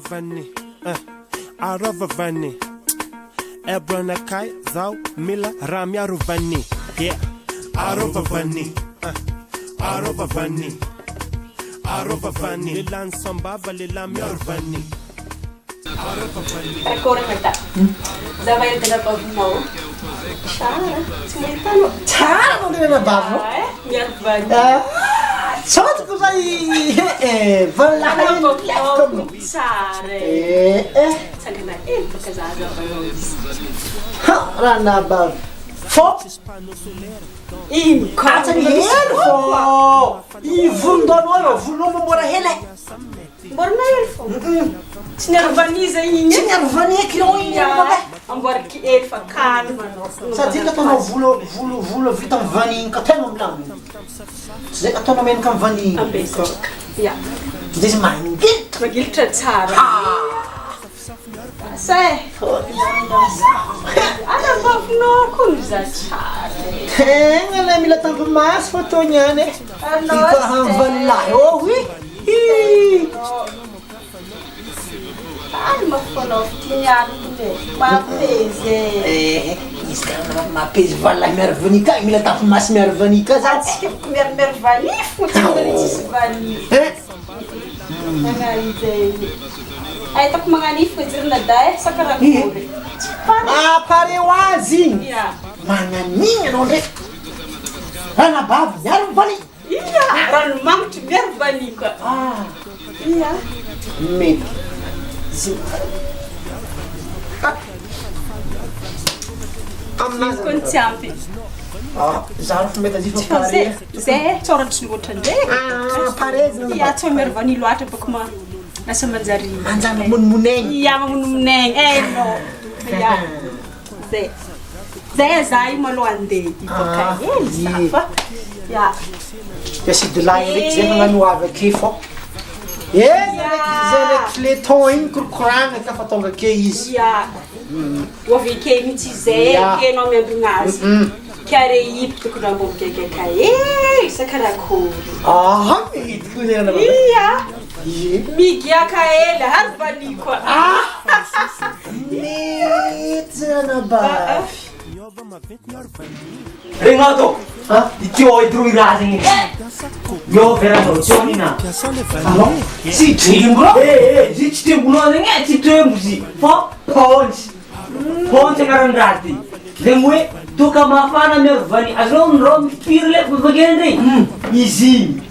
Arovavani, Arovavani, Ebranakai, Zau, Mila, Ramya Rovani, yeah, Arovavani, Arovavani, Arovavani, Lilan Sambava, Lilam Yorvani. Ancora metà. Dove te la porto? Ciao, Ciao, non deve babbo. mi arrabbiato. Ciao, cos'hai? Voilà. Sakana entro casado. Rana babbo. Fo. In Casa di fo. I fundonoro, funomo mora hele. Borna elfo. Signor Vanisa in. Signor Vania che ho in vabbè. Ambor ki elfa calma no. Sa dica tono vulo vitam vani ka temo blam. Ze ka tono men kam vani. Ambeso. Ja. This man git. Magil tsara. Sai. Ana bafno kun za tsara. Ngala mila tanto mas foto nyane. Ano. Ika han van la. Oh oui. Ai, ma falou que tinha uma pese. Iskana ma pes vala mervenika, mila tanto mas mervenika za. Comer mervani, futsal vani. Aí tá com uma ganifa de nada, essa cara cobre. Ah, parewazi. Ia. Mana ninga no de. Ana babu, yar vali. Ia, ran mam tu mervani ka. Ah, Ia. me. Com champi. Ah, zarf meta di Zé, pare. Zé, chora de novo também. Ah, parez no. Ia, tu mervani lo até pouco mais. Nessa manjari. Anjana muneng. Ia, meneng. No. Ia. Zé. Zé, Zai maluande. Ah, Ele, safa. Ia. Ja si de lai rik ze nganu ave kifo. Ze le toin kurkurang ka fatonga ke is. Ia. O que me dizer que não me dungas. Que areia porque não vou que cair. Isso cara cool. Ah, it kule na. Ia. Ye. Migia cair, harvani ko. Ah. Mezana ba. Renato, ti ho intruirato. Io veramente sono in Alo? Si timbro? Si timbro non è si timbro si. Ponte garandati. Demue tu kamafana me vani azon rom pirle bagende. Easy.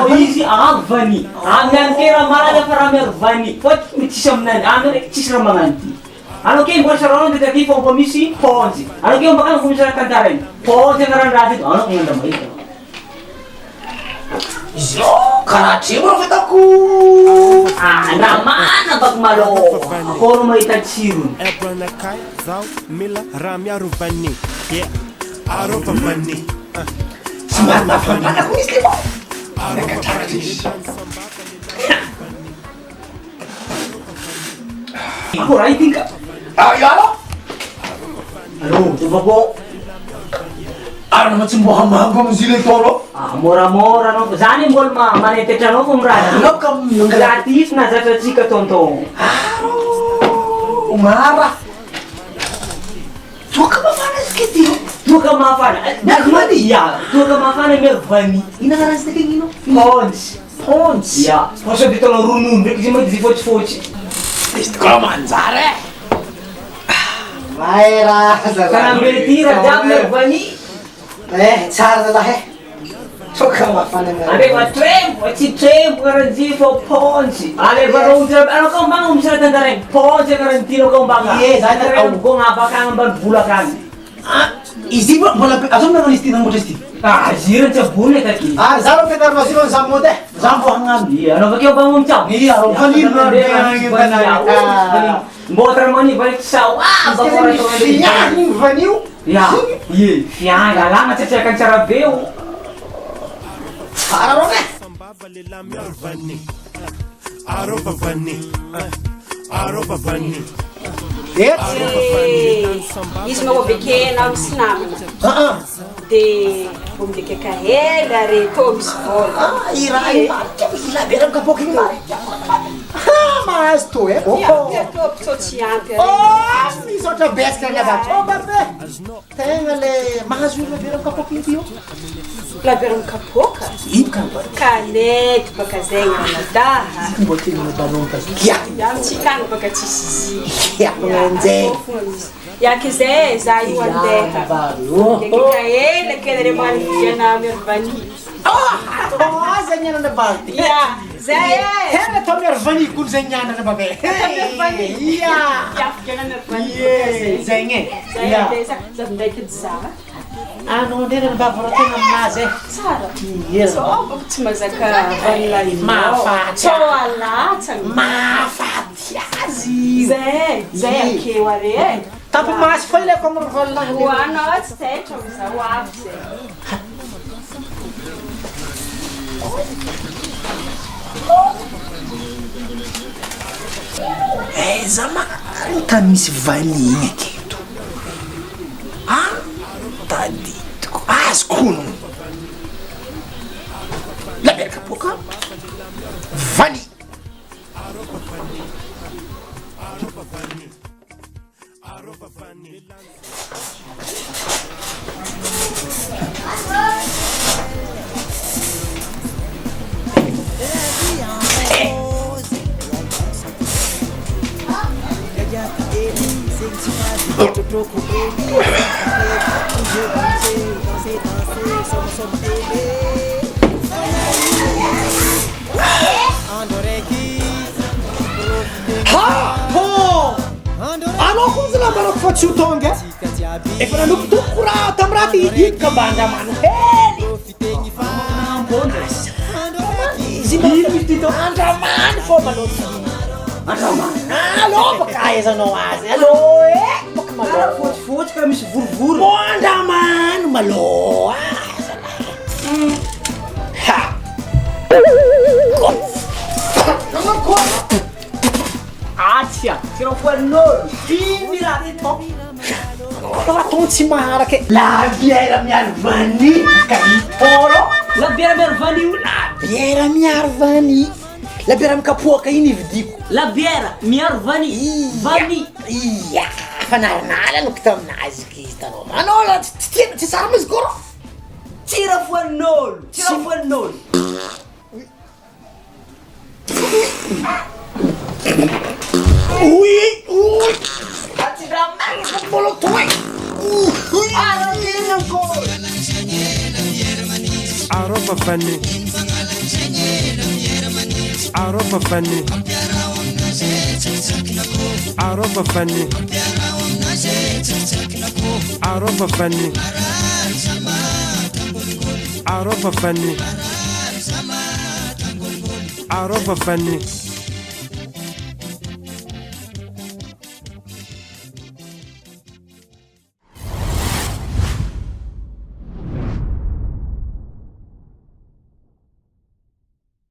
Easy vani. Amyan kera mara para me vani. Pot mitishamnan amere chisramanganti. Ano que embora serão de aqui com comissão ponte. Ano que bakal komisar kantarin. Ponte garandati. Ano que anda mai. Zo, karachi bro fitaku. Namana bagmalo. Ako may tatsirun. Ebranakai, Zau, Mila, Ramya Rovani, yeah, Arovavani. Smart na fana ku isti mo. Ako writing ka. Ayalo. Ano, diba po? Ano naman si Muhammad kung sila toro? Mura-mura no. Zani mol ma manete chano kumrada. Ano kam yung Gratis na sa chika tonto. umara. So ka ba fana skiti? Tuka mafana. Nagmani ya. Tuka mafana me vani. Inakaras na kang ino? Pons. Pons. Ya. Posso dito no runun, kasi mo difoch-foch. Isto ko manzare. Mayra. Kanang beretira jam me vani. Tsara na he. So ka ba fana nga? Ale ba trem para zifo ponsi. Ale ba rong ano ka bang umsara tandareng? Ponsi garantino ka bang? Yes, I know. Kung abakang ban bulakan. Isi ba bola pe asom na listi nang modesti. Ziran sa bulit at ki. Zaro pe dar masilo sammo de. Zampo hangan. Iya, ano ba kaya bang umcham? Iya, kanin na de. Motor money balik sa Bakora to siya ning vaniu. Ya, iya, lang at sa cara veo. Para ro ne. Sambava, Lilam Yorvani, Arovavani, Arovavani. Isso não é que não ensinava. De como de que carrega, re como se for. Ira ira. Ila beram ka poking ma. mahazo to e. Tô tsy ampy Misaotra besaka agnabato. Babe. Tegna le mahazo io labiera kapoaka io. labiera mikapoaka Ino kamba? kanety baka zay anadaha Mbo tena madanonka izy. ya mitsikany baka tsisy zy Ya, manzay. yaky zay za io andeha ekeka ela kely re maniviana miarvani Zay nianana baty. ya zay Tegna atao miarvani koa zay nianana babe. Ia. yafikiana miarvani Zay gne. zay za ndraiky za Anao ndrena nibavara tegna aminazy e. tsara Ia. so baka tsy mazaka vanila Mahafaty. so alatsany Mahafaty azy. zay akeo are Tapo masy fa ileko amin'ny valinahy. hoanao tsy taitra miza ho avy zay Za tany misy vanille aketo. Tadidiko. Azoko hono. Labiera kapoaka. Vanille. Anao koa zay lambarako fa tsy ho tonga efa nanompitoko raha tamy raha ty idika mba andramano hely izy ino misy ty to andramany fô maloto andramany alô baka ahaizanao azy alô e baka malô fotsifotsy ka misy vorovory mo andramano malô ha atsya tira foanin'olo ino raha reto Raton tsy maharaka labiera miaro vanille ka hitôrô labiera miaro vanille labiera miaro vanille labiera mikapoaka iny ividiko labiera miaro vanille vanille ia fanarinala noko taminazy izy tanao manao la tsy sara mizy kôrô tira foanin'olo tira foanin'olo oui bolo toy Aropa vanille. Aropa vanille. Aropa vanille. Aropa vanille. Aropa vanille. Aropa vanille.